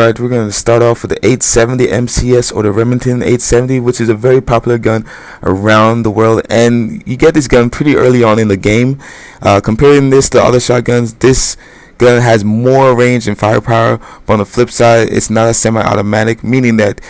Alright, we're going to start off with the 870 MCS, or the Remington 870, which is a very popular gun around the world, and you get this gun pretty early on in the game. Comparing this to other shotguns, this gun has more range and firepower, but on the flip side, it's not a semi-automatic, meaning that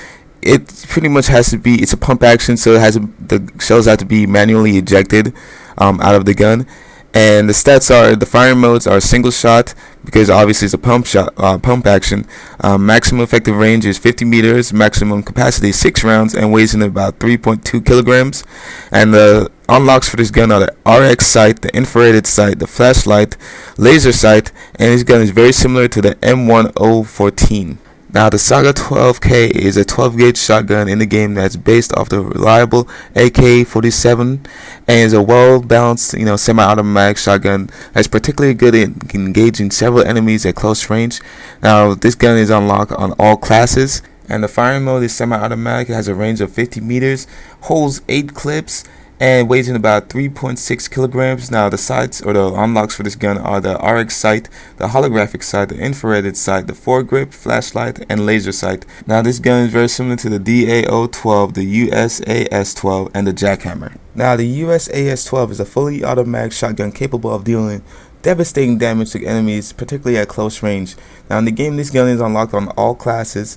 it pretty much has to be, it's a pump action, so the shells have to be manually ejected out of the gun. And the stats are, the firing modes are single shot, because obviously it's a pump action. Maximum effective range is 50 meters, maximum capacity is 6 rounds, and weighs in about 3.2 kilograms. And the unlocks for this gun are the RX sight, the infrared sight, the flashlight, laser sight, and this gun is very similar to the M1014. Now, the Saga 12K is a 12-gauge shotgun in the game that's based off the reliable AK-47 and is a well-balanced, semi-automatic shotgun that's particularly good at engaging several enemies at close range. Now, this gun is unlocked on all classes, and the firing mode is semi-automatic. It has a range of 50 meters, holds 8 clips, and weighs in about 3.6 kilograms. Now, the sights or the unlocks for this gun are the RX sight, the holographic sight, the infrared sight, the foregrip, flashlight, and laser sight. Now, this gun is very similar to the DAO-12, the USAS-12, and the jackhammer. Now, the USAS-12 is a fully automatic shotgun capable of dealing devastating damage to enemies, particularly at close range. Now, in the game, this gun is unlocked on all classes,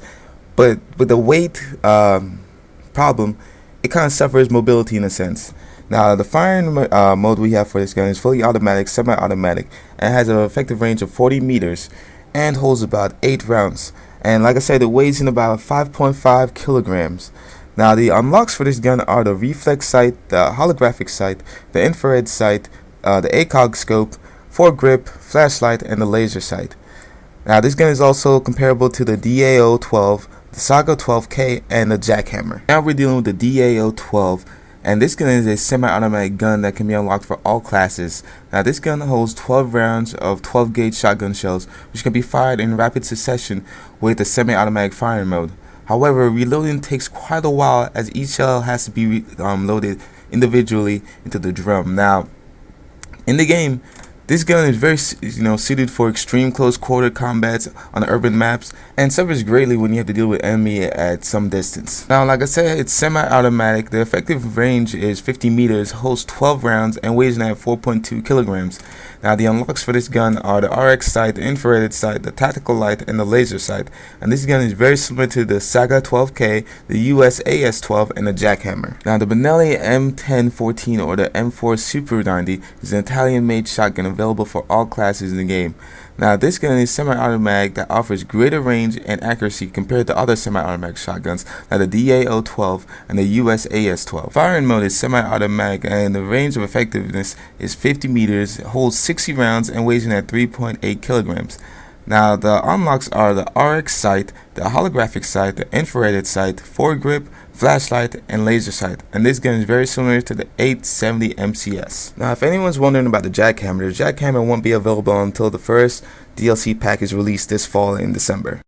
but with the weight problem, it kind of suffers mobility in a sense. Now, the firing mode we have for this gun is fully automatic, semi-automatic, and has an effective range of 40 meters and holds about 8 rounds. And like I said, it weighs in about 5.5 kilograms. Now, the unlocks for this gun are the reflex sight, the holographic sight, the infrared sight, the ACOG scope, foregrip, flashlight, and the laser sight. Now, this gun is also comparable to the DAO-12, the Saga 12K, and the jackhammer. Now we're dealing with the DAO-12, and this gun is a semi-automatic gun that can be unlocked for all classes. Now, this gun holds 12 rounds of 12-gauge shotgun shells, which can be fired in rapid succession with the semi-automatic firing mode. However, reloading takes quite a while, as each shell has to be loaded individually into the drum. Now, in the game, this gun is very suited for extreme close quarter combats on urban maps, and suffers greatly when you have to deal with enemy at some distance. Now, like I said, it's semi-automatic. The effective range is 50 meters, holds 12 rounds, and weighs in at 4.2 kilograms. Now, the unlocks for this gun are the RX sight, the infrared sight, the tactical light, and the laser sight. And this gun is very similar to the Saga 12K, the USAS-12, and the jackhammer. Now, the Benelli M10 or the M4 Super 90 is an Italian-made shotgun available for all classes in the game. Now, this gun is semi-automatic that offers greater range and accuracy compared to other semi-automatic shotguns like the DAO-12 and the USAS-12. Firing mode is semi-automatic, and the range of effectiveness is 50 meters, holds 60 rounds, and weighs in at 3.8 kilograms. Now, the unlocks are the RX sight, the holographic sight, the infrared sight, foregrip, flashlight, and laser sight. And this gun is very similar to the 870 MCS. Now, if anyone's wondering about the jackhammer won't be available until the first DLC pack is released this fall in December.